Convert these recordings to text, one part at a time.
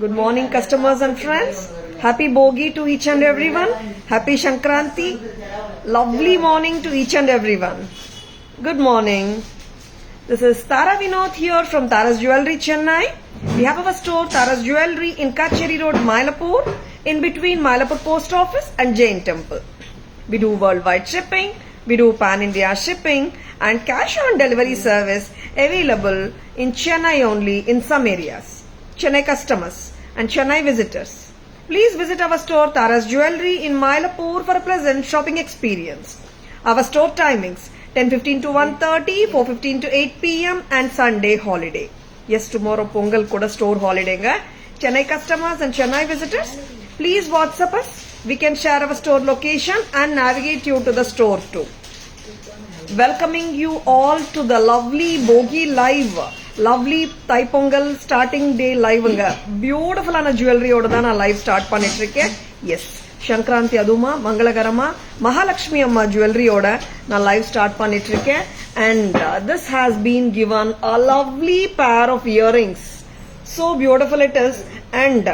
Good morning, customers and friends. Happy Bogi to each and everyone. Happy Shankranti. Lovely morning to each and everyone. Good morning. This is Tara Vinod here from Tara's Jewelry, Chennai. We have our store Tara's Jewelry in Kacheri Road, Mylapore, in between Mylapore Post Office and Jain Temple. We do worldwide shipping. We do pan-India shipping and cash on delivery service available in Chennai only in some areas. Chennai customers and Chennai visitors, please visit our store Tara's Jewelry in Mylapore for a pleasant shopping experience. Our store timings 10:15 to 1:30, 4:15 to 8 p.m. and Sunday holiday. Yes, tomorrow Pongal kuda store holiday nga. Chennai customers and Chennai visitors, please WhatsApp us. We can share our store location and navigate you to the store too. Welcoming you all to the lovely Bogi live. Lovely Thai Pongal starting day live nga. Beautiful ana jewelry oda da na live start panniterken. Yes, Shankranti aduma Mangalagarama Mahalakshmi amma jewelry oda na live start panniterken, and this has been given a lovely pair of earrings. So beautiful it is, and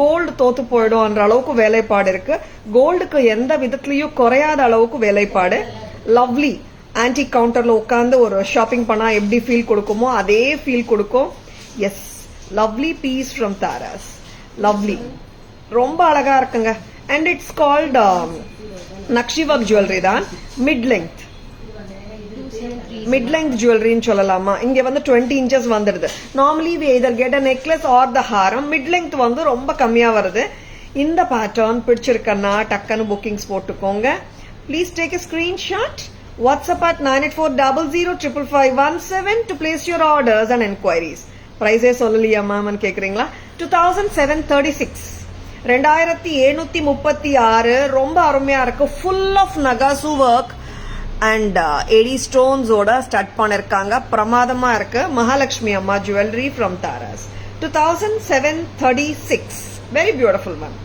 gold தோத்து போய்டும் என்ற அளவுக்கு வேலைப்பாடு இருக்கு. கோல்டுக்கு எந்த விதத்திலயும் குறையாத அளவுக்கு வேலைப்பாடு. லவ்லி ஆன்டி கவுண்டர்ல உட்கார்ந்து ஒரு ஷாப்பிங் பண்ணா எப்படி ஃபீல் கொடுக்குமோ அதே ஃபீல் கொடுக்கும். Yes, lovely piece from Taras. Lovely, ரொம்ப அழகா இருக்குங்க. And it's called nakshi work jewellery தான். மிட் லெங்த் ஜுவல்லரின்னு சொல்லலாமா. இங்க வந்து 20 inches வந்துடுது. Normally we either get a necklace or the haram. Mid length வந்து ரொம்ப கம்மியா வருது. இந்த பேட்டர்ன் பிடிச்சிருக்கன்னா டக்குன்னு புக்கிங்ஸ் போட்டுக்கோங்க. Please take a screenshot. WhatsApp at 9840055517 to place your orders and enquiries. Price சொல்லலையா மேம் கேக்குறீங்களா? 2736, 2736. ரொம்ப அருமையா இருக்கு. ஃபுல் ஆஃப் நகாசு ஒர்க் அண்ட் ஏடி ஸ்டோன்ஸ் ஓட ஸ்டார்ட் பண்ணிருக்காங்க. பிரமாதமா இருக்கு. மகாலட்சுமி அம்மா jewellery from Taras. 2736. Very beautiful ma'am.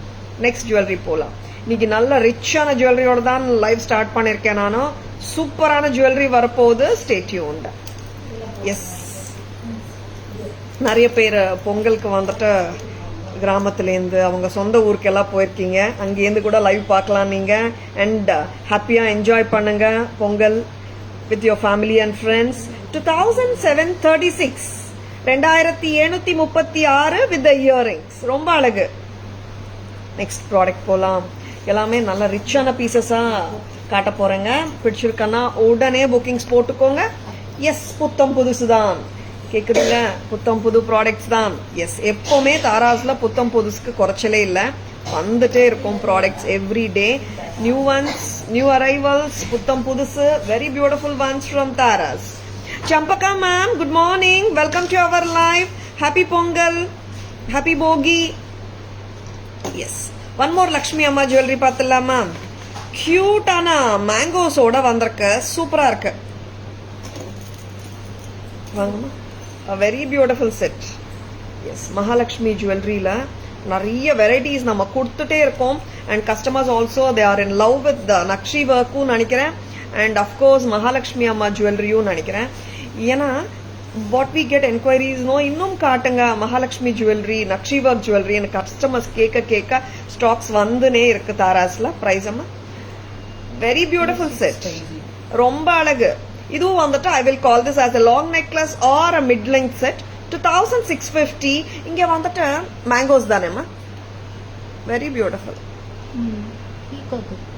Next jewellery போலாம். இன்னைக்கு நல்ல ரிச்சான ஜுவல்லரியோட தான் லைவ் ஸ்டார்ட் பண்ணிருக்கேன். நானும் சூப்பரான ஜுவல்லரி வரப்போகுது. Stay tuned. எஸ், நிறைய பேர் பொங்கலுக்கு வந்துட்டு கிராமத்துலேருந்து அவங்க சொந்த ஊருக்கு எல்லாம் போயிருக்கீங்க. அங்கேருந்து கூட லைவ் பார்க்கலாம் நீங்க. அண்ட் ஹாப்பியா என்ஜாய் பண்ணுங்க Pongal with your family and friends. 2736, 2736 with the earrings. ரொம்ப அழகு. நெக்ஸ்ட் ப்ராடக்ட் போலாம். எல்லாமே நல்ல ரிச்சான பீசஸா காட்ட போறேங்க. பிடிச்சிருக்கன்னா உடனே புக்கிங்ஸ் போட்டுக்கோங்க. எஸ், புத்தம் புதுசு தான் கேக்குறீங்க. புத்தம் புது ப்ராடக்ட்ஸ் தான். எஸ், எப்பவுமே தாராஸ்ல புத்தம் புதுசுக்கு குறைச்சலே இல்ல. வந்துட்டே இருக்கும் products every day. New ones, new arrivals, புத்தம் புதுசு, very beautiful ones from Taras. Champaka ma'am, good morning. Welcome to our live. Happy Pongal, happy போகி. எஸ், ஒன் மோர் லக்ஷ்மி அம்மா ஜுவல்லரி பார்த்துலாமா? கியூட்டான மேங்கோஸோட வந்திருக்கு. சூப்பரா இருக்கு. வாங்கம்மா. A very beautiful set. Yes, Mahalakshmi ஜுவல்லரியில நிறைய வெரைட்டிஸ் நம்ம கொடுத்துட்டே இருக்கோம். And customers also they are in love with the nakshi ஒர்க்கும் நினைக்கிறேன். அண்ட் அஃப்கோர்ஸ் மகாலட்சுமி அம்மா ஜுவல்லரியும் நினைக்கிறேன். ஏன்னா what we get enquiries no, இன்னும் காட்டுங்க Mahalakshmi jewellery, nakshi work jewellery. எனக்கு கஸ்டமர்ஸ் கேட்க ஸ்டாக்ஸ் வந்துனே இருக்கு தாராஸ்ல. பிரைஸ் அம்மா வெரி பியூட்டிஃபுல் செட். ரொம்ப அழகு. இதுவும் வந்துட்டு I will call this as a long necklace or a mid length set. 2650. இங்க வந்துட்டு மேங்கோஸ் தானேம்மா. Very beautiful.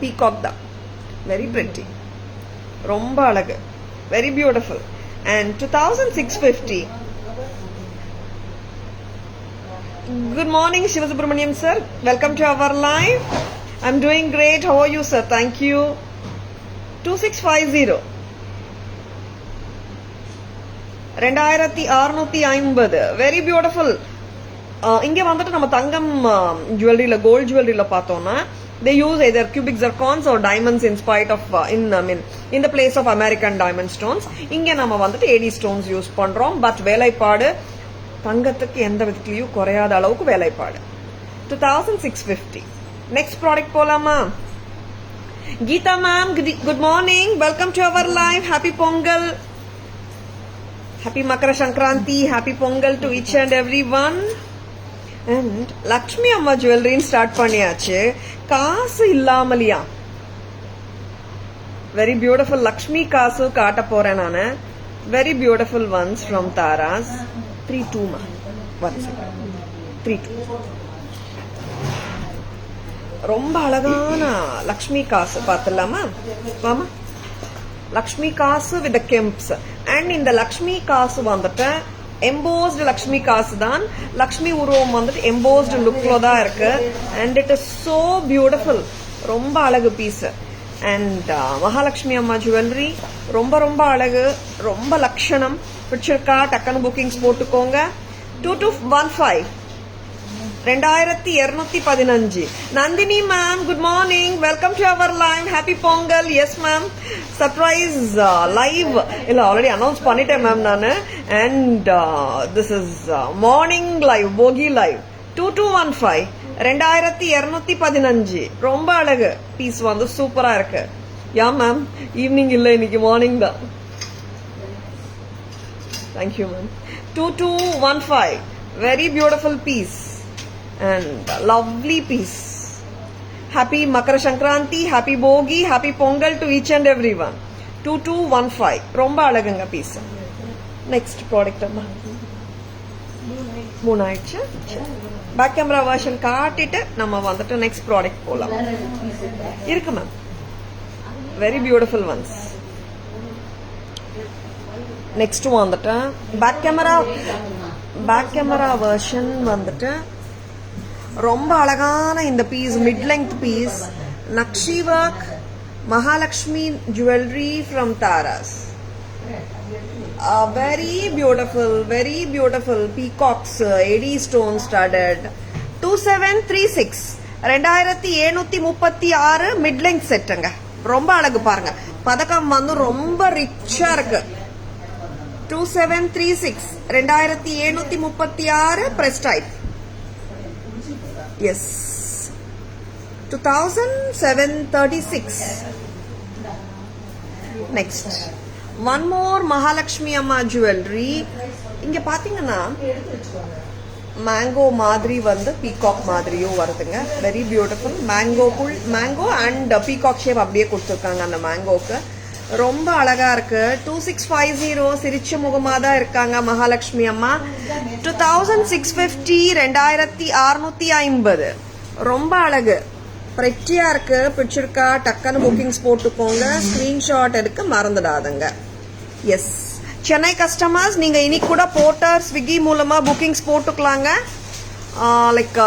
பீகாக் தான். Very pretty. ரொம்ப அழகு. Very beautiful. and 2650. Good morning Shivasubramaniam sir. Welcome to our live. I'm doing great. How are you sir? Thank you. 2650, 2650. Very beautiful. இங்க வந்துட்டு நம்ம தங்கம் ஜுவல்லரியில, gold ஜுவல்லரியில பார்த்தோம்னா they use either cubic zircons or diamonds in spite of in the place of American diamond stones. இங்க நம்ம வந்துட்டு AD stones use பண்றோம். But வேலைப்பாடு தங்கத்துக்கு எந்த விதத்திலயும் குறையாத அளவுக்கு வேலைப்பாடு. 2650. நெக்ஸ்ட் ப்ராடக்ட் போலாமா? Geetha ma'am, good morning. Welcome to our live. Happy Pongal, happy Makara Shankranti, happy Pongal to each and everyone. And Lakshmi அம்மா ஜுவல்லரின்னு ஸ்டார்ட் பண்ணியாச்சு. காசு இல்லாமலியா வெரி பியூட்டிஃபுல் லக்ஷ்மி காசு காட்ட போறேன் நான். Very beautiful ones from Tara's. 3-2 மா 1 செகண்ட் 3-2. ரொம்ப அழகான லக்ஷ்மி காசு பார்த்துலாமா? வாமா. லக்ஷ்மி காசு வித் கெம்ப்ஸ். அண்ட் இந்த லக்ஷ்மி காசு வந்துட்டு எம்போஸ்டு லக்ஷ்மி காசு தான். லக்ஷ்மி உருவம் வந்துட்டு எம்போஸ்டு லுக்ல தான் இருக்கு. And it is so beautiful. ரொம்ப அழகு பீஸ். அண்ட் மகாலட்சுமி அம்மா ஜுவல்லரி ரொம்ப ரொம்ப அழகு, ரொம்ப லட்சணம். பிடிச்சிருக்கா? டக்குன்னு புக்கிங்ஸ் போட்டுக்கோங்க. 2215 2215. Nandini ma'am good morning, welcome to our live. Happy Pongal. Yes ma'am, surprise live இல்ல ஆல்ரெடி அனௌன்ஸ் பண்ணிட்டேன் மேம் நான். And this is morning live, போகி லைவ். 2215 2215. ரொம்ப அழகு பீஸ் வந்து சூப்பரா இருக்கு. யா மேம், ஈவினிங் இல்ல இன்னைக்கு மார்னிங் தான். Thank you ma'am. 2215 very beautiful piece and lovely piece. Happy Makara Sankranti, happy Bogi, happy Pongal to each and everyone. 2215 ரொம்ப அழகுங்க பீஸ். நெக்ஸ்ட் ப்ராடக்ட் அம்மா 3 ஆயிடுச்சு. பேக் கேமரா வெர்ஷன் காட்டிட்டு நம்ம வந்துட்டு நெக்ஸ்ட் ப்ராடக்ட் போலாம். இருக்கு ma'am, very beautiful ones. Next வந்துட்டு பேக் கேமரா வெர்ஷன் வந்துட்டு ரொம்ப அழகான இந்த பீஸ், மிட் லெங்த் பீஸ், நக்ஷி work, Mahalakshmi jewellery from Taras. Very beautiful peacocks, AD stone studded. 2736 2736 mid length செட்டுங்க. ரொம்ப அழகு பாருங்க, பதக்கம் வந்து ரொம்ப ரிச்சா இருக்கு. 2736 2736 press type. Yes, 2736. Next, one more Mahalakshmi Amma jewelry. இங்க பாத்தீங்கன்னா மேங்கோ மாதிரி வந்து பீகாக் மாதிரியும் வருதுங்க. Very beautiful. Mango and peacock shape அப்படியே கொடுத்துருக்காங்க அந்த மேங்கோக்கு. ரொம்ப அழகா இருக்கு. 2650 சிரிச்ச முகமா தான் இருக்காங்க மகாலட்சுமி அம்மா. 2650 2650 ரொம்ப அழகு, பிரெட்டியா இருக்கு. பிடிச்சிருக்கா? டக்குன்னு புக்கிங்ஸ் போட்டுக்கோங்க. ஸ்கிரீன்ஷாட் எடுக்க மறந்துடாதுங்க. எஸ், சென்னை கஸ்டமர்ஸ் நீங்க இன்னைக்கு கூட போர்ட்டர் ஸ்விக்கி மூலமா புக்கிங்ஸ் போட்டுக்கலாங்க. லைக்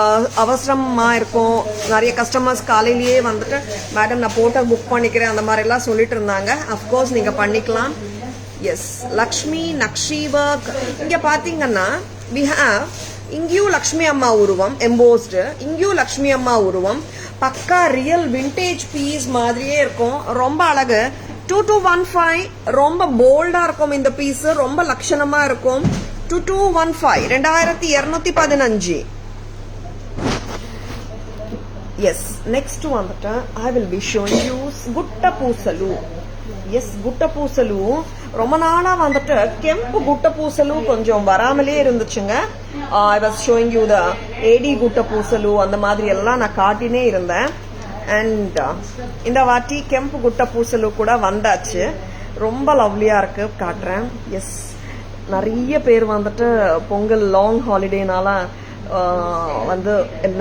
அவசரமா இருக்கும். நிறைய கஸ்டமர்ஸ் காலையிலேயே வந்துட்டு மேடம் நான் போர்ட்டர் புக் பண்ணிக்கிறேன் அந்த மாதிரி எல்லாம் சொல்லிட்டு இருந்தாங்க. அஃப்கோர்ஸ் நீங்க பண்ணிக்கலாம். Yes, Lakshmi nakshi work. இங்க பாத்தீங்கன்னா we have இங்கேயும் லக்ஷ்மி அம்மா உருவம் எம்போஸ்டு, இங்கேயும் லக்ஷ்மி அம்மா உருவம். பக்கா ரியல் விண்டேஜ் பீஸ் மாதிரியே இருக்கும். ரொம்ப அழகு. 2215 ரொம்ப போல்டா இருக்கும் இந்த பீஸ், ரொம்ப லட்சணமா இருக்கும். 2215 2215. எஸ், நெக்ஸ்ட் வந்துட்டு I will be showing you குட்ட பூசலு. எஸ், குட்ட பூசலு ரொம்ப நாளா வந்துட்டு கெம்பு குட்ட பூசலு கொஞ்சம் வராமலே இருந்துச்சுங்க. I was showing you the AD குட்ட பூசலு அந்த மாதிரி எல்லாம் நான் காட்டினே இருந்தேன். அண்ட் இந்த வாட்டி கெம்பு குட்ட பூசலு கூட வந்தாச்சு. ரொம்ப லவ்லியா இருக்கு, காட்டுறேன். எஸ், நிறைய பேர் வந்துட்டு பொங்கல் லாங் ஹாலிடேனால வந்து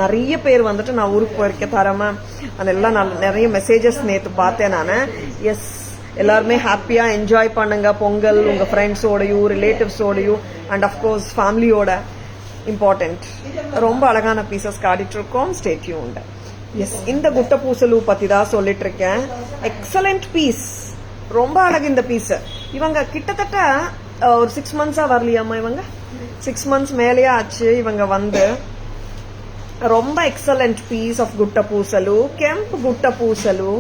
நிறைய பேர் வந்துட்டு நான் ஊருக்கு போயிருக்கேன் தரம அதெல்லாம் நான் நிறைய மெசேஜஸ் நேற்று பார்த்தேன் நான். எஸ், எல்லாருமே ஹாப்பியா என்ஜாய் பண்ணுங்க பொங்கல் உங்க ஃப்ரெண்ட்ஸோடையும் ரிலேட்டிவ்ஸோடையும் அண்ட் அஃப்கோர்ஸ் ஃபேமிலியோட. இம்பார்ட்டன்ட். ரொம்ப அழகான பீசஸ் காட்டிட்டு இருக்கோம். Stay tuned. எஸ், இந்த குட்ட பூசலு பத்தி தான் சொல்லிட்டு இருக்கேன். எக்ஸலண்ட் பீஸ், ரொம்ப அழகு இந்த பீஸ். இவங்க கிட்டத்தட்ட ஒரு 6 months வரலையாமா? இவங்க 6 months மேலேயே ஆச்சு இவங்க வந்து. ரொம்ப எக்ஸலண்ட் பீஸ் ஆஃப் குட்ட பூசலு, கெம்ப் குட்ட பூசலு,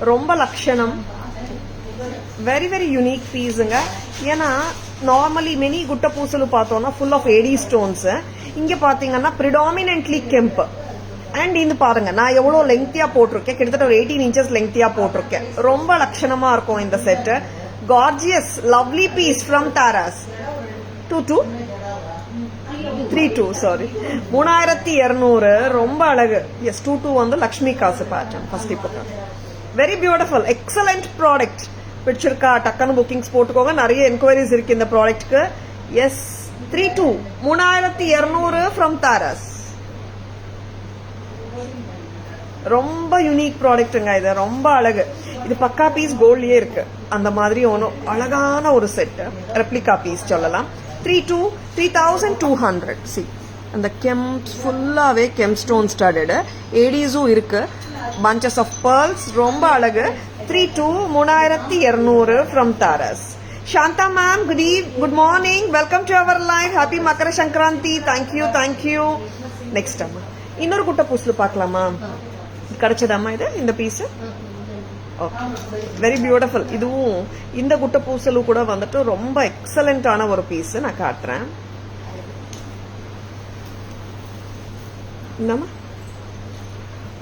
ரொம்ப லட்சணம். வெரி வெரி யூனிக் பீஸுங்க. ஏன்னா நார்மலி மெனி குட்ட பூசலு பார்த்தோம்னா ஃபுல் ஆஃப் ஏடி ஸ்டோன்ஸ். இங்க பாத்தீங்கன்னா ப்ரிடாமினன்ட்லி கெம்ப். அண்ட் இந்த பாருங்க நான் எவ்வளவு லெங்க்தியா போட்டிருக்கேன், கிட்டத்தட்ட ஒரு 18 inches லெங்க்தியா போட்டிருக்கேன். ரொம்ப லட்சணமா இருக்கும் இந்த set. Gorgeous, lovely piece from Taras. 22 3-2 sorry 3200 ரொம்ப அழகு. எஸ் 2-2 வந்து லக்ஷ்மி காசு பேட்டர்ன் ஃபர்ஸ்ட் இப்போ வெரி பியூட்டிஃபுல் எக்ஸலண்ட் ப்ராடக்ட். பிடிச்சிருக்கா டக்குன்னு புக்கிங்ஸ் போட்டுக்கோங்க. நிறைய என்கொயரிஸ் இருக்கு இந்த ப்ராடக்ட்க்கு. S 3-2 3200 from தாரஸ். ரொம்ப யூனிக் ப்ராடக்ட்டுங்க இது, ரொம்ப அழகு. இது பக்கா பீஸ் கோல்ட்லயே இருக்கு. அந்த மாதிரி ஒன்றும் அழகான ஒரு செட் ரெப்ளிகா பீஸ் சொல்லலாம். 3200 சி அந்த கெம் ஃபுல்லாவே கெம் ஸ்டோன் ஸ்டடட் ஏடிஸும் இருக்கு. பஞ்சஸ் ஆஃப் pearls ரொம்ப அழகு. 3200 from Taras. Shantha ma'am good morning, welcome to our live. Happy Makara Sankranti. Thank you. Next அம்மா இன்னொரு குட்டை பூசல் பார்க்கலாமா? கிடைச்சதாம்மா இது இந்த பீஸ்? Okay very beautiful. இதுவும் இந்த குட்டை பூசலும் கூட வந்துட்டு ரொம்ப எக்ஸலண்டான ஒரு பீஸ். நான் காட்டுறேன். என்னம்மா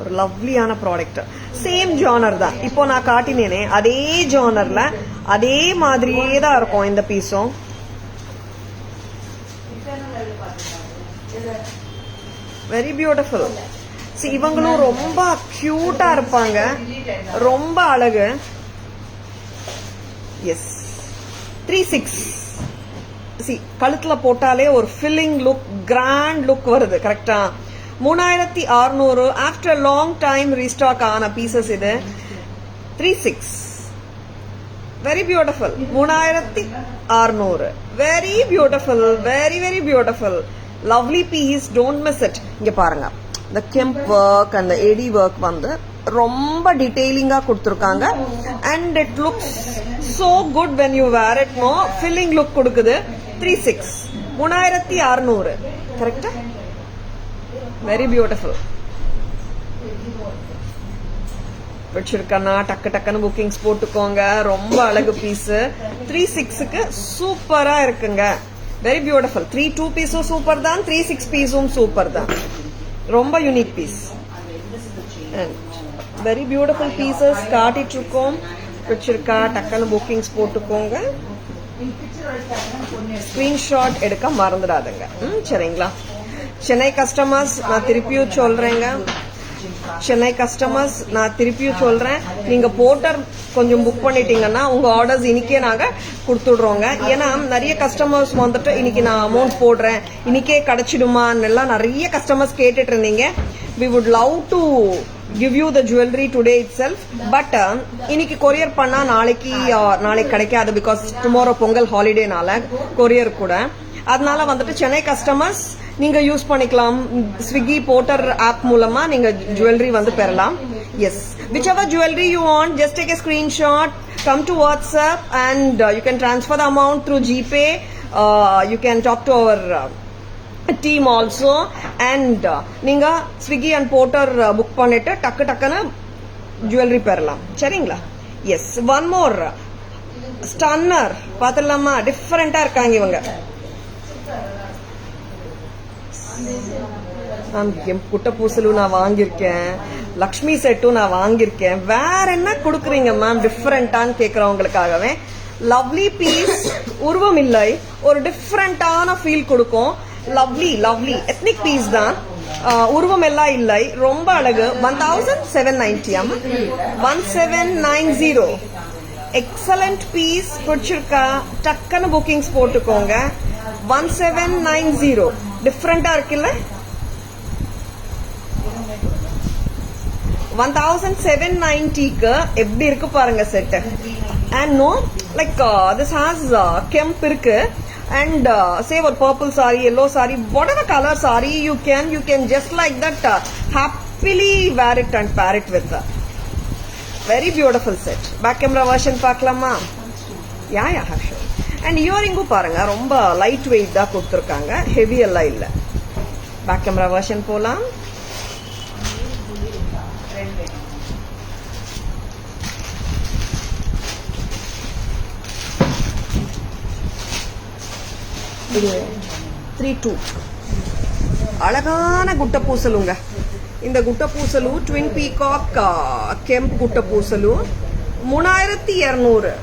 ஒரு லவ்லியான ப்ராடக்ட். சேம் ஜானர் தான் இப்போ நான் காட்டினேனே அதே ஜானர்ல அதே மாதிரியே தான் இருக்கும் இந்த பீஸும். Very beautiful. இவங்களும் ரொம்ப கியூட்டா இருப்பாங்க, ரொம்ப அழகு. எஸ் 36 கழுத்துல போட்டாலே ஒரு ஃபில்லிங் லுக், கிராண்ட் லுக் வருது. கரெக்டா? 3600 ஆஃப்டர் லாங் டைம் ரீஸ்டாக் ஆன பீசஸ் இது. 36 very beautiful. 3600 very beautiful, very beautiful, lovely piece. Don't miss it. இங்க பாருங்க இந்த கெம்ப் ஒர்க் அந்த ஏடி ஒர்க் வந்து ரொம்ப டீடைலிங்கா கொடுத்துருக்காங்க. And it looks so good when you wear it. No filling look கொடுக்குது. 36 3600 கரெக்டா? Very beautiful. பிடிச்சிருக்கா? டக்குன்னு புக்கிங்ஸ் போட்டுக்கோங்க. ரொம்ப அழகு பீஸ். 36க்கு சூப்பரா இருக்குங்க. Very beautiful. 32 பீஸும் சூப்பர் தான், 36 பீஸும் சூப்பர் தான். ரொம்ப unique piece. Very beautiful pieces காட்டிட்டு இருக்கோம். பிடிச்சிருக்கா? டக்குன்னு புக்கிங்ஸ் போட்டுக்கோங்க. ஸ்கிரீன்ஷாட் எடுக்க மறந்துடாதுங்க. சரிங்களா? சென்னை கஸ்டமர்ஸ் நான் திருப்பியும் சொல்றேன், நீங்க போர்ட்டர் கொஞ்சம் புக் பண்ணிட்டீங்கன்னா உங்க ஆர்டர்ஸ் இன்னைக்கே நாங்க கொடுத்துடுறோங்க. ஏன்னா நிறைய கஸ்டமர்ஸ் வந்துட்டு இன்னைக்கு நான் அமௌண்ட் போடுறேன் இன்னைக்கே கிடைச்சிடுமான்னு எல்லாம் நிறைய கஸ்டமர்ஸ் கேட்டுட்டு இருந்தீங்க. we would love to give you the jewelry today itself, but இன்னைக்கு கொரியர் பண்ணா நாளைக்கு கிடைக்காது. பிகாஸ் டுமாரோ பொங்கல் ஹாலிடேனால கொரியர் கூட. அதனால வந்துட்டு சென்னை கஸ்டமர்ஸ் நீங்க யூஸ் பண்ணிக்கலாம். ஸ்விக்கி போர்ட்டர் ஆப் மூலமா நீங்க ஜுவல்லரி வந்து பெறலாம். Yes whichever jewelry you want, just take a screenshot, come to WhatsApp and you can transfer the amount through GPay. You can talk to our team also and நீங்க Swiggy and porter book பண்ணிட்டு டக்குன்னு jewellery பெறலாம். சரிங்களா? Yes one more stunner பாத்துடலாமா? டிஃபரெண்டா இருக்காங்க இவங்க. குட்டை பூசலும் நான் வாங்கியிருக்கேன், லக்ஷ்மி செட்டும் நான் வாங்கியிருக்கேன். வேற என்ன கொடுக்குறீங்க மேம் டிஃபரெண்டான்னு கேட்கறவங்களுக்காகவே லவ்லி பீஸ். உருவம் இல்லை, ஒரு டிஃபரெண்டான ஃபீல் கொடுக்கும். லவ்லி எத்னிக் பீஸ் தான், உருவம் எல்லாம் இல்லை. ரொம்ப அழகு. 1790 1790 எக்ஸலண்ட் பீஸ். பிடிச்சிருக்கா? டக்குன்னு புக்கிங்ஸ் போட்டுக்கோங்க. 1790 டிஃபரெண்டா இருக்குல்ல? 1790க்கு எப்படி இருக்கு பாருங்க set. And no like this has kemp இருக்கு and say ஒரு purple saree, yellow saree, whatever color saree you can just like that happily wear it and pair it with very beautiful set. Back camera version பார்க்கலாமா? yeah have shown. and earring பாருங்க ரொம்ப light weight தான் கொடுத்திருக்காங்க, heavy எல்லாம் இல்ல. Back camera version போலாம். இது 3-2 அழகான குட்ட பூசலுங்க. இந்த குட்ட பூசலு ட்வின் பீகாக் கெம்ப் குட்ட பூசலு 3200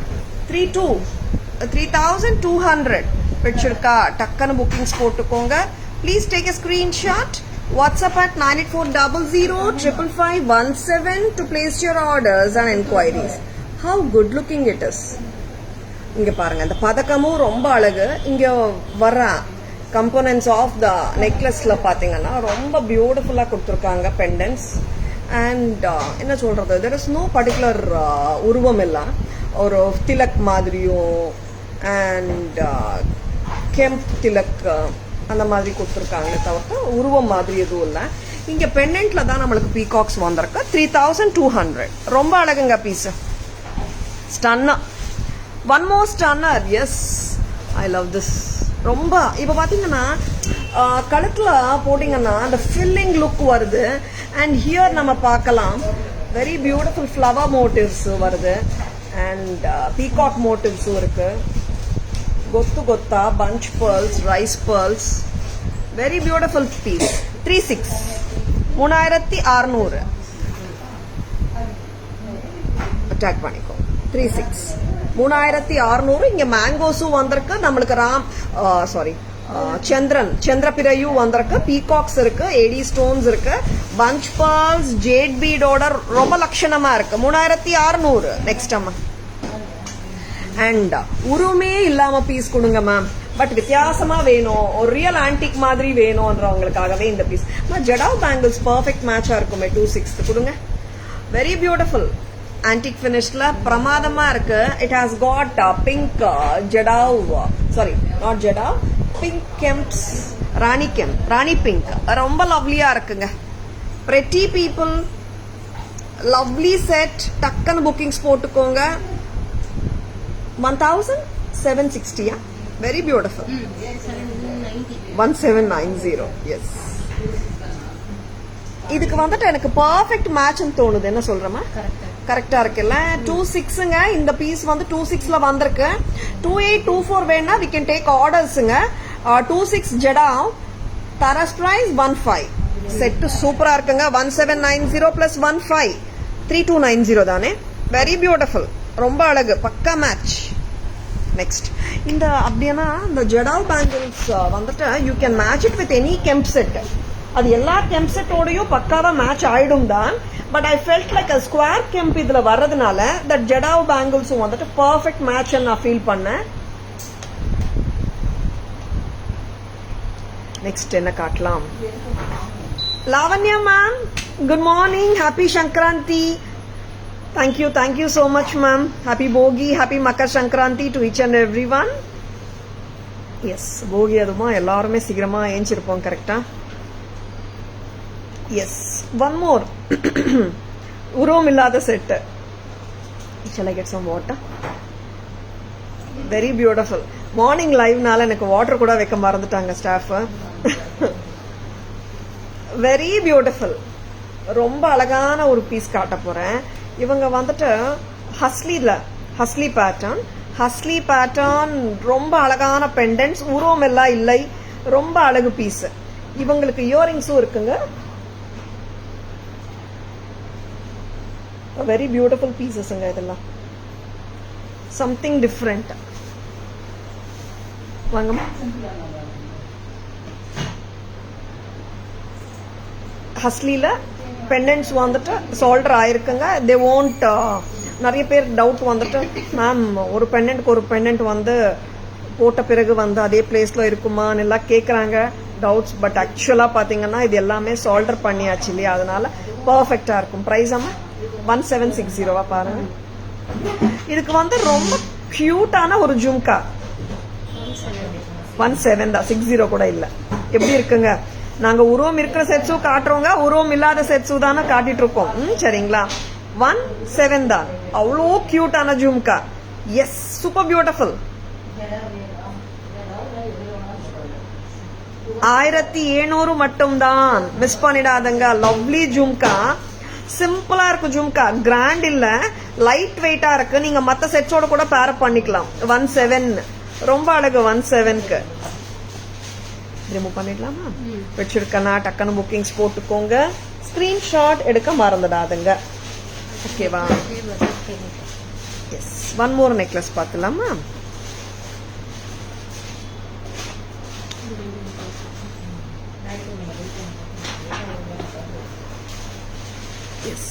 3200 பிடிச்சிருக்கா? டக்குன்னு புக்கிங்ஸ் போட்டுக்கோங்க. Please take a screenshot. WhatsApp at 98400 to place your orders and inquiries. How good looking it is. இங்க பாருங்க இந்த பதக்கமும் ரொம்ப அழகு. இங்க வர components of the necklaceல பாத்தீங்கன்னா ரொம்ப பியூட்டிஃபுல்லா கொடுத்திருக்காங்க pendants. And என்ன சொல்றது, there is no particular உருவம் இல்ல, ஒரு திலக் மாதிரியும் and கெம்ப் திலக் அந்த மாதிரி கொடுத்துருக்காங்க தவிர்த்து உருவம் மாதிரி எதுவும் இல்லை. இங்கே பெண்டன்ட்ல தான் நம்மளுக்கு பீகாக்ஸ் வந்திருக்கு. 3200. ரொம்ப அழகுங்க piece. Stunner. One more stunner. Yes, I love this. ரொம்ப இப்போ பார்த்தீங்கன்னா கழுத்துல போட்டிங்கன்னா அந்த ஃபில்லிங் லுக் வருது. அண்ட் ஹியர் நம்ம பார்க்கலாம் வெரி பியூட்டிஃபுல் ஃப்ளவர் மோட்டிவ்ஸ் வருது. அண்ட் பீகாக் மோட்டிவ்ஸும் இருக்கு. கொத்து கொத்தா punch pearls, rice pearls, very beautiful piece. 3600 attack பண்ணிக்கோ. 3600. இங்க மேங்கோஸும் வந்திருக்கு நம்மளுக்கு. சந்திரபிரையும் வந்திருக்கு. பீகாக்ஸ் இருக்கு, ஏடி ஸ்டோன்ஸ் இருக்கு, பஞ்ச் pearls, ஜேட் பீடோட ரொம்ப லட்சணமா இருக்கு. 3600. நெக்ஸ்ட் அம்மா. அண்ட் உருவமே இல்லாம பீஸ் கொடுங்க மேம், பட் வித்தியாசமா வேணும், ஒரு ரியல் ஆன்டிக் மாதிரி வேணும்ன்றவங்களுக்காகவே இந்த பீஸ். ஜடாவ் பேங்கிள்ஸ் பர்ஃபெக்ட் மேட்சா இருக்குமே. 26 கொடுங்க. வெரி பியூட்டிஃபுல் ஆன்டிக் ஃபினிஷ்ல பிரமாதமா இருக்கு. It has got pink jadau, sorry not jadau, pink kemps, Rani pink. ரொம்ப லவ்லியா இருக்குங்க. Pretty people, lovely set. டக்குன்னு புக்கிங்ஸ் போட்டுக்கோங்க. 1760. Very beautiful. 1790. Yes. இதுக்கு வந்துட்டு எனக்கு பர்ஃபெக்ட் மேட்ச்னு தோணுது. என்ன சொல்றமா? கரெக்டா இருக்குல்ல? 26ங்க. இந்த பீஸ் வந்து 26ல வந்திருக்கு. 2824 வேணா we can take ordersங்க. 26 ஜடாவ். தரஸ் பிரைஸ் 15. செட் சூப்பரா இருக்குங்க. 1790 plus 15 3290 தானே. Very beautiful. ரொம்ப அழகு. பக்கா மேட்ச். நெக்ஸ்ட் இந்த அப்படின்னா இந்த ஜடாவ் பேங்கிள்ஸ் வந்துட்டு you can match it with any kemp set. அது எல்லா கெம்ப் செட்டோடையும் பக்காவா மேட்ச் ஆயிடும் தான். But I felt like a square kemp இதுல வர்றதுனால தட் ஜடாவ் பேங்கிள்ஸும் வந்துட்டு பர்ஃபெக்ட் மேட்ச் நான் ஃபீல் பண்ணேன். நெக்ஸ்ட் என்ன காட்டலாம்? Lavanya ma'am, good morning. Happy Sankranti. Thank you so much ma'am. Happy Bogi, happy Makar Sankranti to each and everyone. Yes, Bogi aduma ellarume sigrama enchirupom correcta. Yes, one more urom illada set. Shall I get some water? Very beautiful. Morning live nala enakku water kuda vekka marandutaanga staff. Very beautiful. ரொம்ப அழகான ஒரு piece காட்ட போறேன். இவங்க வந்துட்டு ஹஸ்லி pattern ரொம்ப அழகான பெண்டன்ட்ஸ். உருவம் எல்லாம் இல்லை, ரொம்ப அழகு பீஸ். இவங்களுக்கு இயரிங்ஸும் இருக்குங்க. வெரி பியூட்டிஃபுல் பீசஸ்ங்க இதெல்லாம். Something different. வாங்கம்மா. ஹஸ்லில பெண்டன்ட்ஸ் வந்துட்டு சோல்டர் ஆயிருக்குங்க. தே ஓன்ட் நிறைய பேர் டவுட் வந்துட்டு மேம் ஒரு பெண்டன்ட் வந்து போட்ட பிறகு வந்து அதே பிளேஸ்ல இருக்குமான்னு எல்லாம் கேட்குறாங்க டவுட்ஸ். பட் ஆக்சுவலா பாத்தீங்கன்னா இது எல்லாமே சோல்டர் பண்ணியாச்சு இல்லையா, அதனால பர்ஃபெக்டா இருக்கும். பிரைஸ் அம்மா 1760 பாருங்க. இதுக்கு வந்து ரொம்ப கியூட்டான ஒரு ஜும்கா. 17 தான், 60 கூட இல்ல. எப்படி இருக்குங்க? நாங்க உருவம் இருக்கிற செட்ஸும் காட்டுறோங்க, உருவம் இல்லாத செட்ஸும் தானே காட்டிட்டு இருக்கோம். சரிங்களா? 17 தான். அவ்வளோ கியூட்டான ஜும்கா. Yes, super beautiful. 1700 மட்டும்தான். மிஸ் பண்ணிடாதங்க. லவ்லி ஜும்கா. சிம்பிளா இருக்கு ஜும்கா. கிராண்ட் இல்ல, லைட் வெயிட்டா இருக்கு. நீங்க மத்த செட்ஸோட கூட பேர் பண்ணிக்கலாம். 17 ரொம்ப அழகு. 17க்கு ரிமூவ் பண்ணிடலாமா? வச்சிருக்கனா டக்குன்னு புக்கிங்ஸ் போட்டுக்கோங்க. ஸ்கிரீன்ஷாட் எடுக்க மறந்துடாதுங்க. ஓகேவா? எஸ், ஒன் மோர் நெக்லஸ் பார்க்கலாமா? Yes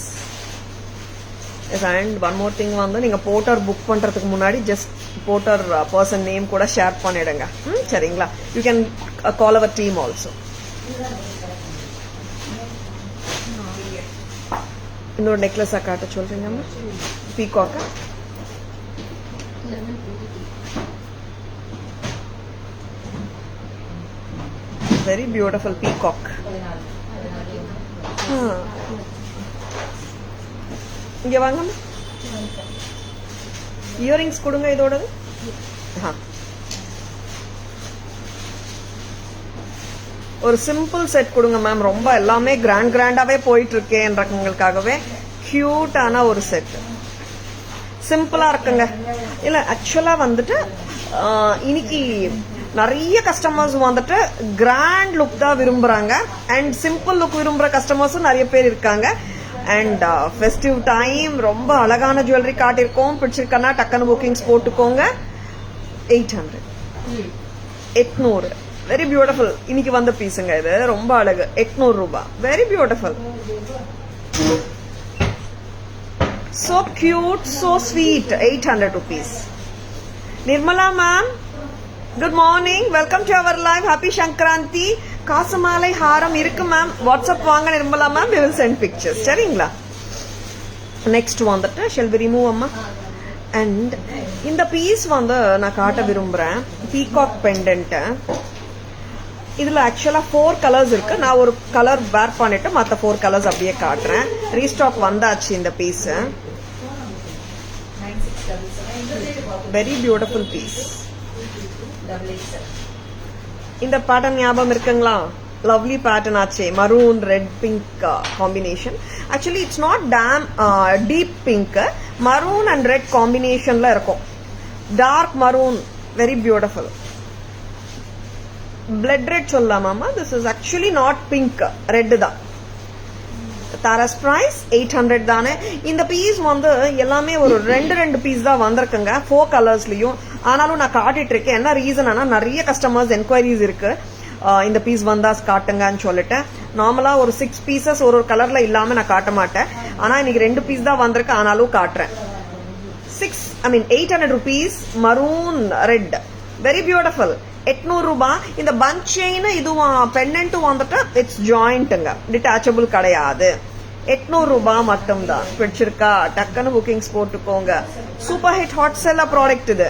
yes. And one more thing வந்து நீங்கள் போர்ட்டர் புக் பண்ணுறதுக்கு முன்னாடி ஜஸ்ட் போர்ட்டர் பர்சன் நேம் கூட ஷேர் பண்ணிடுங்க. சரிங்களா? You can call our team also. இன்னொரு நெக்லஸாக காட்ட சொல்கிறீங்கம்மா. பீகாக்கா? Very beautiful peacock. இங்கே வாங்கம்மா. இயரிங்ஸ் கொடுங்க இதோடது. ஒரு சிம்பிள் செட் கொடுங்க மேம். ரொம்ப எல்லாமே கிராண்டாவே போயிட்டு இருக்கேன்றவங்களுக்காகவே கியூட்டான ஒரு செட். சிம்பிளா இருக்குங்க. இல்ல ஆக்சுவலா வந்துட்டு இன்னைக்கு நிறைய கஸ்டமர்ஸ் வந்துட்டு கிராண்ட் லுக் தான் விரும்புறாங்க. அண்ட் சிம்பிள் லுக் விரும்புற கஸ்டமர்ஸும் நிறைய பேர் இருக்காங்க. அண்ட் ஃபெஸ்டிவ் டைம் ரொம்ப அழகான ஜுவல்லரி காட்டியிருக்கோம். பிடிச்சிருக்கனா டக்குன்னு புக்கிங்ஸ் போட்டுக்கோங்க. 800 800 வெரி பியூட்டிஃபுல். இன்னைக்கு வந்த பீஸுங்க இது. ரொம்ப அழகு. 800 ரூபாய். Very beautiful. So cute, so sweet. 800 rupees. Nirmala ma'am, good morning. Welcome to our live. Happy Shankranti. காசுமாலை ஹாரம் இருக்கு மேம். வாட்ஸ்அப் வாங்க Nirmala ma'am. We will send pictures. சரிங்களா? நெக்ஸ்ட் வந்துட்டு shall we remove அம்மா? அண்ட் இந்த பீஸ் வந்து நான் காட்ட விரும்புறேன். Peacock pendant. இதுல ஆக்சுவலா 4 கலர்ஸ் இருக்கு. நான் ஒரு கலர் வேர் பண்ணிட்டு மற்ற 4 கலர்ஸ் அப்படியே காட்டுறேன். ரீஸ்டாக் வந்தாச்சு இந்த பீஸ். Very beautiful piece. இந்த பேட்டர்ன் ஞாபகம் இருக்குங்களா? லவ்லி பேட்டர்ன் ஆச்சே. Maroon red pink combination. Actually it's not deep pink. Maroon and red காம்பினேஷன்ல இருக்கும். Dark maroon. Very beautiful. Blood red சொல்லலாமா? This is actually not pink, red தான். Taras price 800 தானே. இந்த பீஸ் வந்து எல்லாமே ஒரு ரெண்டு பீஸ் தான் வந்திருக்குங்க 4 கலர்ஸ்லயும். ஆனாலும் நான் காட்டிட்டு இருக்கேன். என்ன ரீசன் ஆனா நிறைய கஸ்டமர்ஸ் என்கொயரிஸ் இருக்கு. இந்த பீஸ் வந்தா காட்டுங்கன்னு சொல்லிட்டு. நார்மலா ஒரு 6 பீசஸ் ஒரு கலர்ல இல்லாம நான் காட்ட மாட்டேன். ஆனா இன்னைக்கு 2 பீஸ் தான் வந்திருக்கு. ஆனாலும் காட்டுறேன். 800 rupees maroon red. Very beautiful. 800 ரூபாய். இந்த பஞ்ச் செயின் இதுவும் பெண்டன்ட்டும் வந்துட்டு இட்ஸ் ஜாயிண்ட்டுங்க. டிட்டாச்சபிள் கிடையாது. 800 ரூபாய் மட்டும் தான். பிடிச்சிருக்கா? டக்குன்னு புக்கிங்ஸ் போட்டுக்கோங்க. Super hit hot seller product இது.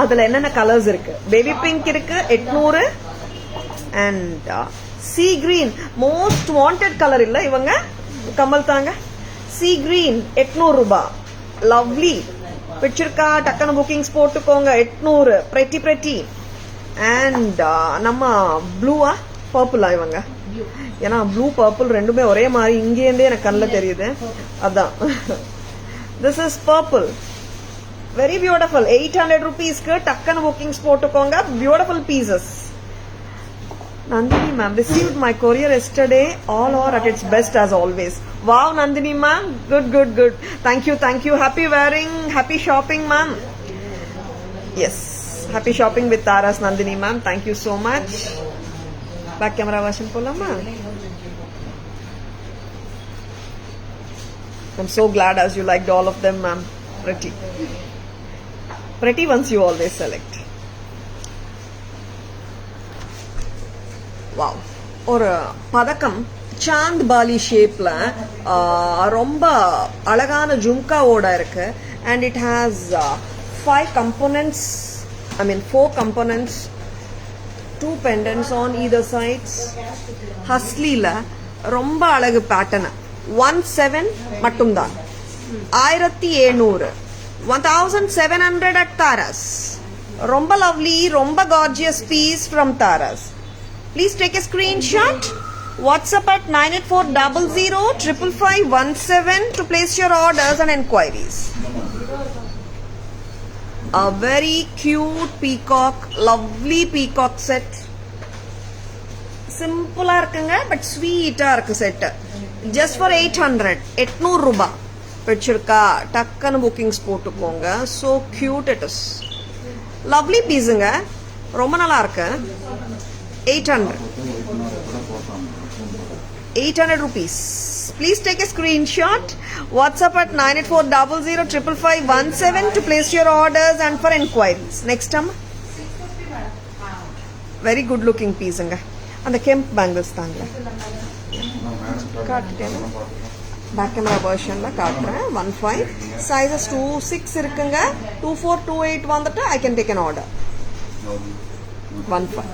அதுல என்னென்ன கலர்ஸ் இருக்கு? பேபி பிங்க் இருக்கு 800. And C green most wanted colour இல்ல இவங்க கமல் தாங்க. சி கிரீன் 800 ரூபாய். லவ்லி. பிடிச்சிருக்கா? டக்குன்னு புக்கிங்ஸ் போட்டுக்கோங்க. 800. பிரெட்டி. அண்ட் நம்ம ப்ளூவா பர்பிளா இவங்க? ஏன்னா ப்ளூ பர்பிள் ரெண்டுமே ஒரே மாதிரி இங்கேருந்தே எனக்கு கண்ணில் தெரியுது. அதான். This is purple. Very beautiful. 800 rupeesக்கு டக்குன்னு புக்கிங்ஸ் போட்டுக்கோங்க. Beautiful pieces. Nandini ma'am, received my courier yesterday. All are at its best as always. Wow, Nandini ma'am. Good. Thank you. Happy wearing, happy shopping ma'am. Yes. Happy shopping with Taras, Nandini ma'am. Thank you so much. Back camera version polama. I'm so glad as you liked all of them ma'am. Pretty ones you always select. Wow. ஒரு பதக்கம் Chand poly ஷேப்ல ரொம்ப அழகான ஜும்காவோட இருக்கு. And it has 4 components. 2 pendants on either sides. ஹஸ்லில ரொம்ப அழகு pattern. 17 மட்டும்தான். 1700. 1700 at Taras. ரொம்ப லவ்லி, ரொம்ப gorgeous piece from Taras. Please take a screenshot. WhatsApp at 9840055517 to place your orders and enquiries. A very cute peacock, lovely peacock set. Simple இருக்குங்க, but sweet இருக்கு set. Just for 800. 800 ரூபாய். பிடிச்சிருக்கா? டக்குன்னு bookings போட்டுக்கோங்க. So cute it is. Lovely பீஸுங்க. ரொம்ப நல்லா இருக்கு. 800. 800 rupees. Please take a screenshot. WhatsApp at 984005517 to place your orders and for enquiries. Next time. Very good looking piece. And the Kemp bangles. Back camera version la kaatren 15 sizes 26 irukanga 24 28 vandata I can take an order 15.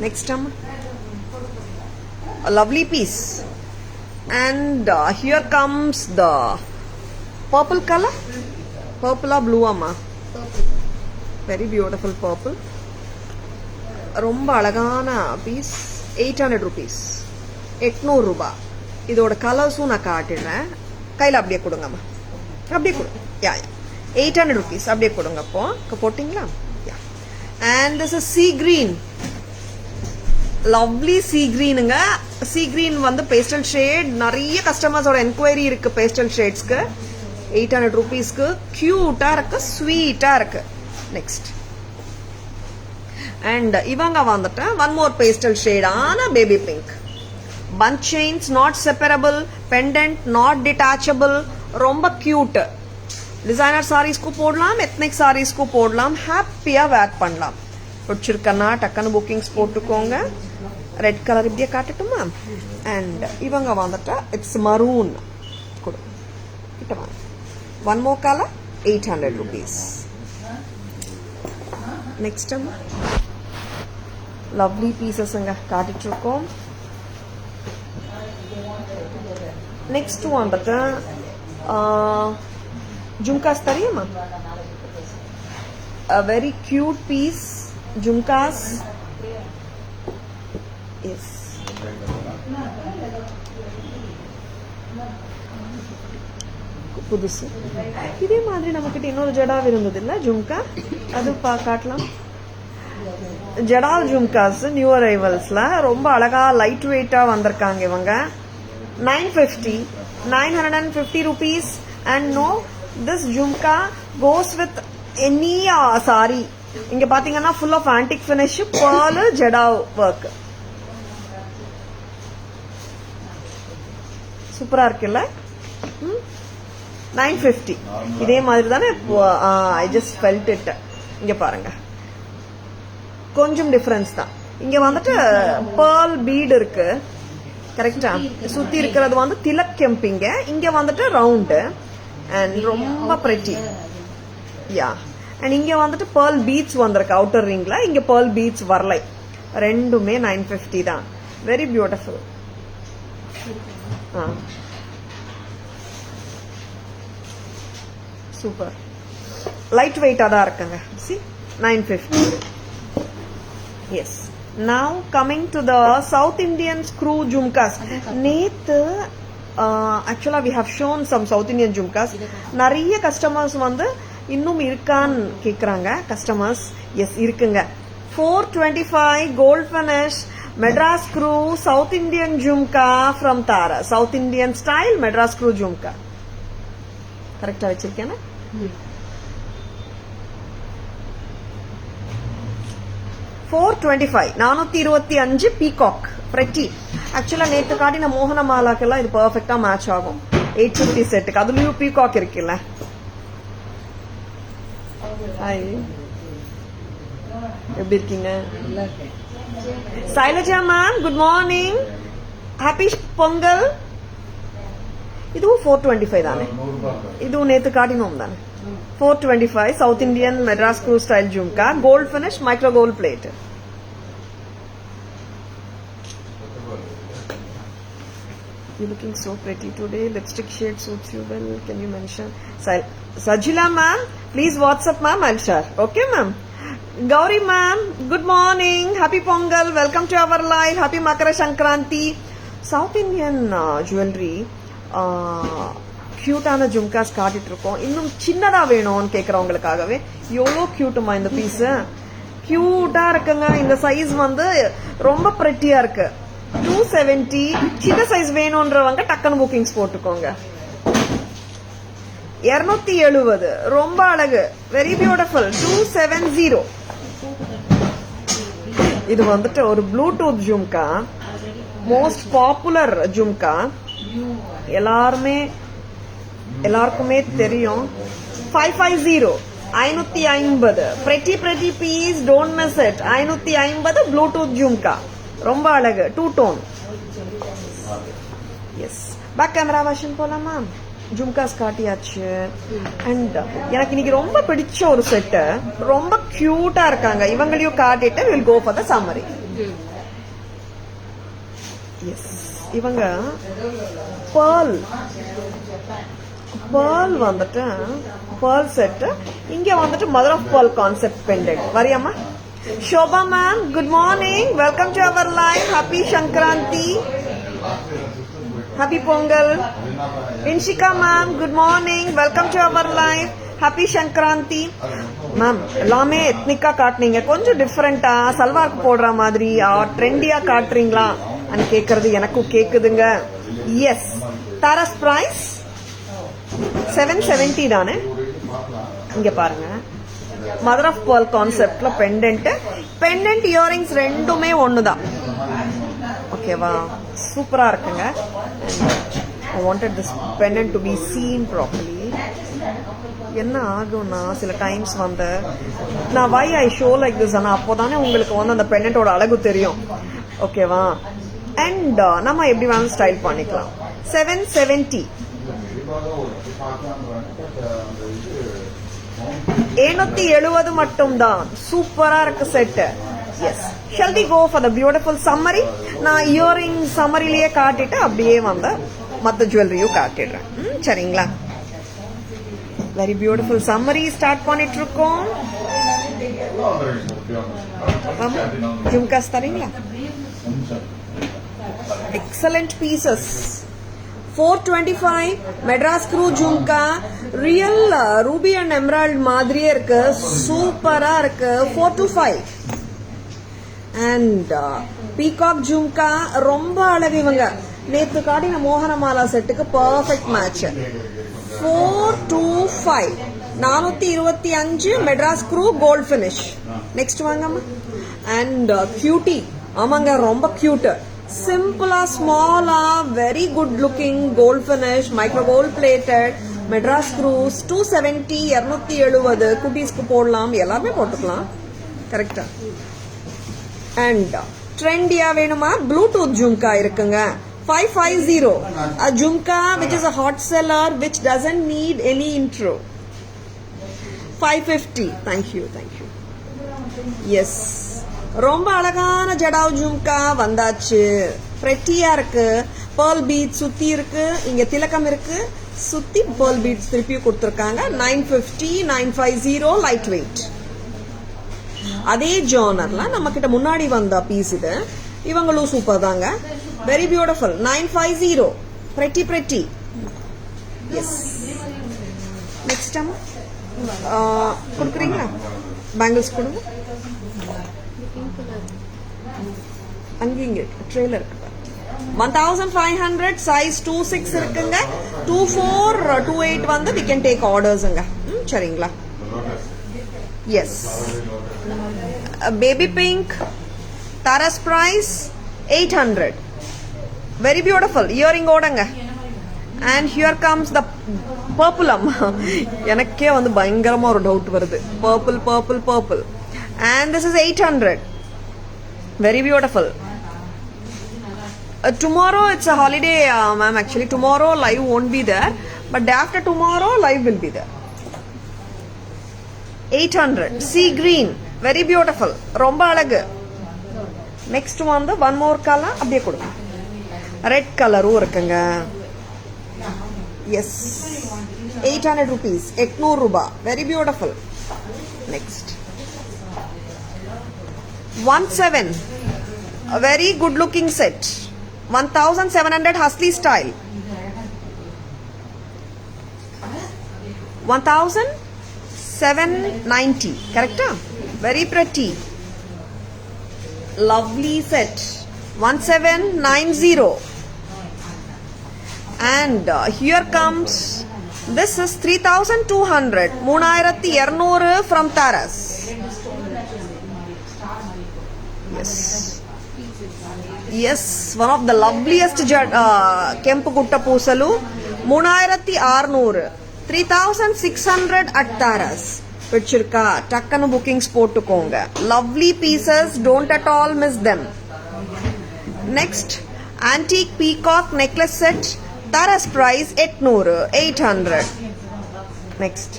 Next time. A lovely piece. And here comes the purple color. Purple or blue amma? Very beautiful purple. Romba alagana piece. 800 rupees. 800 ruba. இதோட கலர்ஸும் நான் காட்டிடுறேன். கையில் அப்படியே கொடுங்கம்மா. அப்படியே கொடுங்க. யா 800 rupees அப்படியே கொடுங்க. அப்போ போட்டிங்களா? யா. And this is sea green. Lovely sea greenங்க. Sea green வந்து pastel shade. நிறைய கஸ்டமர்ஸோட என்கொயரி இருக்கு pastel shadesக்கு. 800 rupeesக்கு கியூட்டா இருக்கு, ஸ்வீட்டா இருக்கு. நெக்ஸ்ட். And இவங்க வந்துட்டு one more pastel shade ஆன baby pink. Bunch chains not separable, pendant not detachable, ரொம்ப cute. டிசைனர் சாரீஸ்க்கு போடலாம், எத்னிக் சாரீஸ்க்கு போடலாம், ஹாப்பியா வேர் பண்ணலாம். பிடிச்சிருக்கனா டக்குன்னு புக்கிங்ஸ் போட்டுக்கோங்க. ரெட் கலர் இப்படியே காட்டட்டுமா? அண்ட் இவங்க வந்துட்டா இட்ஸ் மரூன். கொடு கிட்ட வாங்க. One more colour 800 rupees. Next lovely பீசஸ்ங்க காட்டிட்டு இருக்கோம். நெக்ஸ்ட் வந்துட்டு ஜும்காஸ் தெரியுமா? A very cute piece. Jumkas. Yes. புதுசு. இதே மாதிரி நமக்கிட்ட இன்னொரு ஜடாவ் இருந்தது இல்ல ஜும்கா, அது காட்டலாம். ஜடாவ் ஜும்காஸ் நியூ அரைவல்ஸ்ல ரொம்ப அழகா லைட் வெயிட்டா வந்திருக்காங்க இவங்க. 950 rupees. And no, this jhumka goes with any saree. இங்க பாத்தீங்கன்னா full of antique finish, pearl jadau work. சூப்பரா இருக்குல்ல? 950. இதே மாதிரி தானே. I just felt it. இங்க பாருங்க, கொஞ்சம் டிஃபரன்ஸ் தான். இங்க வந்துட்டு pearl bead இருக்கு, கரெக்டா? சுத்தி இருக்கிறது வந்து திலக் கெம்பிங்க, இங்க வந்துட்டு ரவுண்டு அண்ட் ரொம்ப பிரெட்டி. யா. அண்ட் இங்க வந்துட்டு pearl beads வந்திருக்கு அவுட்டர் ரிங்ல, இங்க pearl beads வரலை. ரெண்டுமே 950 தான். Very beautiful. சூப்பர். லைட் வெயிட்டா தான் இருக்குங்க. சி 950. Yes. Now coming to the South Indian screw jhumkas. நேத்து actually we have shown some South Indian jhumkas. நிறைய கஸ்டமர்ஸ் வந்து இன்னும் இருக்கான்னு கேக்குறாங்க கஸ்டமர்ஸ். எஸ் இருக்குங்க. 425 gold finish Madras screw South Indian jhumka from Tara. South Indian style Madras screw jhumka. கரெக்டா வச்சிருக்கேனா? 425 425 peacock pretty. ஆக்சுவலா நேற்று காட்டின மோகன மாலாக்கெல்லாம் இது பெர்ஃபெக்டா மேட்ச் ஆகும். 850 செட்டுக்கு. அதுலயும் பீகாக் இருக்குல்ல. ஹாய், எப்படி இருக்கீங்க? Shailaja ma'am good morning, happy Pongal. இதுவும் 425 தானே? இதுவும் நேற்று காட்டினோம் தானே? 425 South Indian Madras screw style jhumka, gold finish, micro gold plate. You're looking so pretty today. Lipstick shade suits you well. Can you mention? Sajila ma'am, please WhatsApp ma'am. I'll share. Okay ma'am. Gauri ma'am, good morning. Happy Pongal. Welcome to our live. Happy Makara Sankranti. South Indian jewelry. கியூட்டான jhumkas காட்டிட்டு இருக்கோம். இன்னும் சின்னதா வேணும்னு கேக்குறவங்களுக்காகவே எவ்வளோ கியூட்டுமா இந்த piece. கியூட்டா இருக்குங்க. இந்த சைஸ் வந்து ரொம்ப பிரெட்டியா இருக்கு. 270. சின்ன சைஸ் வேணும்ன்றவங்க டக்குன்னு புக்கிங்ஸ் போட்டுக்கோங்க. 270 ரொம்ப அழகு. Very beautiful. 270. இது வந்துட்டு ஒரு Bluetooth jhumka. Most popular jhumka, எல்லாருக்குமே தெரியும். 550 550 pretty piece, don't miss it. 550 Bluetooth jhumka, ரொம்ப அழகு, 2 tone. எஸ், பேக் கேமரா வாஷன் போலாமா? ஜும்காஸ் காட்டியாச்சு. அண்ட் எனக்கு இன்னைக்கு ரொம்ப பிடிச்ச ஒரு செட்டு, ரொம்ப கியூட்டா இருக்காங்க. இவங்களையும் காட்டிட்டு will go for the summary. Yes, இவங்க பேர்ல் வந்துட்டு பேர்ல் செட்டு. இங்க வந்துட்டு mother of pearl concept pendant. வரியாமா? Shobha ma'am, good morning, welcome to our live. Happy Sankranti, happy Pongal. Inshika ma'am, good morning, welcome to our live. Happy Sankranti ma'am. எல்லாமே எத்னிக்கா காட்டுனீங்க, கொஞ்சம் டிஃப்ரெண்டா சல்வார்க்கு போடுற மாதிரி ட்ரெண்டியா காட்டுறீங்களா கேக்குறது எனக்கும் கேக்குதுங்க. எஸ், தாராஸ் பிரைஸ் 770 தானே. இங்க பாருங்க, மதர் ஆஃப் பேர்ல் கான்செப்ட்ல பெண்டன்ட் இயரிங்ஸ் ரெண்டுமே ஒண்ணுதான். ஓகேவா? சூப்பரா இருக்குங்க. I wanted this pendant to be seen properly. என்ன ஆகும்னா சில டைம்ஸ் வந்து நான் why I show like this ஆனா அப்போதானே உங்களுக்கு வந்து அந்த பெண்டன்ட்டோட அழகு தெரியும். ஓகேவா? அண்ட் நம்ம எப்படி வேணும் ஸ்டைல் பண்ணிக்கலாம். 770 770 மட்டும் தான். சூப்பரா இருக்கு set. Yes, shall we go for the beautiful summary? நான் இயரிங் சம்மரிலேயே காட்டிட்டு அப்படியே வந்து மத்த ஜுவல்லரியும் காட்டிடுறேன். சரிங்களா? வெரி பியூட்டிஃபுல் சம்மரி ஸ்டார்ட் பண்ணிட்டு இருக்கோம். ஜும்காஸ் தரீங்களா? Excellent pieces. 425 Madras screw jhumka, real ruby and emerald மாதிரியே இருக்கு, சூப்பரா இருக்கு. 425 அண்ட் பீகாக் ஜும்கா, ரொம்ப அழகு. இவங்க நேத்து காட்டின மோகனமாலா செட்டுக்கு perfect match. 425 425 Madras screw gold finish. Next வாங்கம்மா. அண்ட் கியூட்டி, ஆமாங்க, ரொம்ப கியூட். சிம்பிளா ஸ்மாலா very good looking gold finish, micro gold plated Madras screws. 270 270 குட்டீஸ்க்கு போடலாம், எல்லாமே போட்டுக்கலாம். கரெக்டா? அண்ட் ட்ரெண்டியா வேணுமா? ப்ளூடூத் ஜும்கா இருக்குங்க. 550 a jhumka which is a hot seller which doesn't need any intro. 550. Thank you. Yes, ரொம்ப அழகான ஜடாவ் ஜும்கா வந்தாச்சு. பிரெட்டியா இருக்கு. பேர்ல் பீட்ஸ் சுத்தி இருக்கு, இங்க திலக்கம் இருக்கு, சுத்தி பேர்ல் பீட்ஸ் திருப்பி கொடுத்திருக்காங்க. 950 950 லைட் வெயிட். அதே ஜானர்ல நம்ம கிட்ட முன்னாடி வந்த பீஸ் இது. இவங்களும் சூப்பர் தாங்க. Very beautiful. 950 pretty. Yes, next time கொடுக்குறீங்களா? பேங்கிள்ஸ் கொடுங்க. அங்கீங்க ட்ரெயிலர் இருக்கு. 1500 சைஸ் 26 இருக்குங்க. 24 28 வந்து we can take orders-ங்க. சரிங்களா? Yes, baby pink, Taras price 800. Very beautiful earring ஓடங்க. And here comes the purple. எனக்கே வந்து பயங்கரமா ஒரு டவுட் வருது. Purple and this is 800. Very beautiful. Tomorrow it's a holiday, ma'am. Actually tomorrow live won't be there, but day after tomorrow live will be there. 800 sea green, very beautiful, romba alagu. Next one the one more color அப்படியே கொடுங்க. Red color இருக்குங்க. Yes, 800 rupees, 800 ரூபாய். Very beautiful. Next 17, a very good looking set. 1700 Hasli style. 1790, correct? Very pretty, lovely set. 1790. And here comes, this is 3200 3200 from Taras. Yes, Yes, one of the loveliest ಕೆಂಪು ಗುಟ್ಟ ಪೂಸಲು 3600 3600 at Taras. பிடிச்சிருக்கா டக்குன்னு bookings போட்டுக்கோங்க. Lovely pieces, don't at all miss them. Next antique peacock necklace set, Taras price 800. Next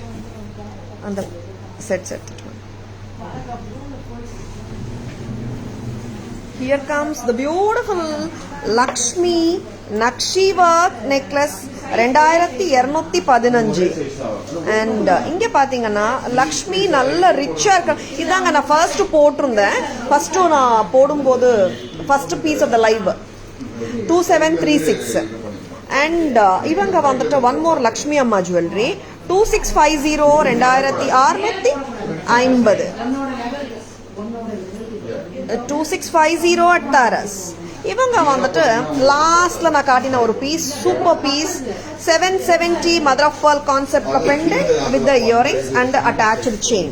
அந்த set. Here comes the beautiful Lakshmi Nakshi work necklace 2215. And இங்க பாத்தீங்கன்னா லக்ஷ்மி நல்ல ரிச்சா இருக்கு. இதாங்க நான் ஃபர்ஸ்ட் போட்டிருந்தேன். ஃபர்ஸ்ட் நான் போடும்போது first piece of the live 2736. And இவங்க வந்துட்டு ஒன் மோர் லக்ஷ்மி அம்மா ஜுவல்லரி 2650 2650 2650 at Taras. இவங்க வந்துட்டு லாஸ்ட்ல நான் காட்டின ஒரு piece, super piece 770 mother of pearl concept pendant with the earrings and the attached chain.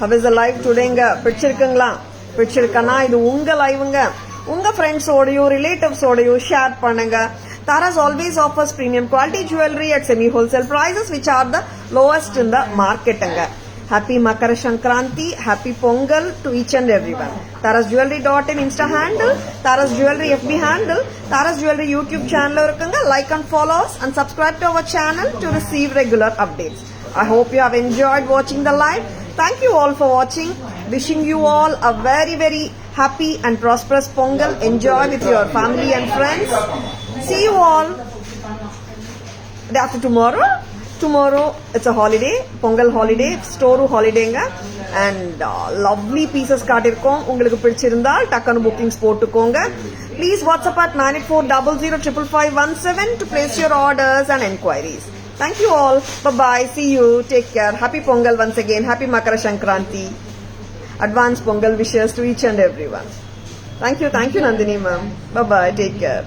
How is the live today? பிடிச்சிருக்குங்களா? பிடிச்சிருக்கனா இது உங்க லைவ்ங்க. உங்க ஃப்ரெண்ட்ஸோடையும் ரிலேட்டிவ்ஸோடையும் ஷேர் பண்ணுங்க. Taras always offers premium quality jewelry at semi wholesale prices which are the lowest in the market. Happy Makara Shankranti, happy Pongal to each and everyone. tarasjewelry.in Insta handle, Taras Jewelry FB handle, Taras Jewelry YouTube channel irukanga. Like and follow us and subscribe to our channel to receive regular updates. I hope you have enjoyed watching the live. Thank you all for watching. Wishing you all a very very happy and prosperous Pongal. Enjoy with your family and friends. See you all day after tomorrow. Tomorrow it's a holiday, Pongal holiday, store holiday and lovely pieces காட்டிருக்கோம். உங்களுக்கு பிடிச்சிருந்தா டக்குனு bookings போட்டுக்கோங்க. Please WhatsApp at 9400555517 to place your orders and enquiries. Thank you all. Bye bye. See you. Take care. Happy Pongal once again. Happy Makara Shankranti. Advance Pongal wishes to each and everyone. Thank you. Thank you Nandini ma'am. Bye bye. Take care.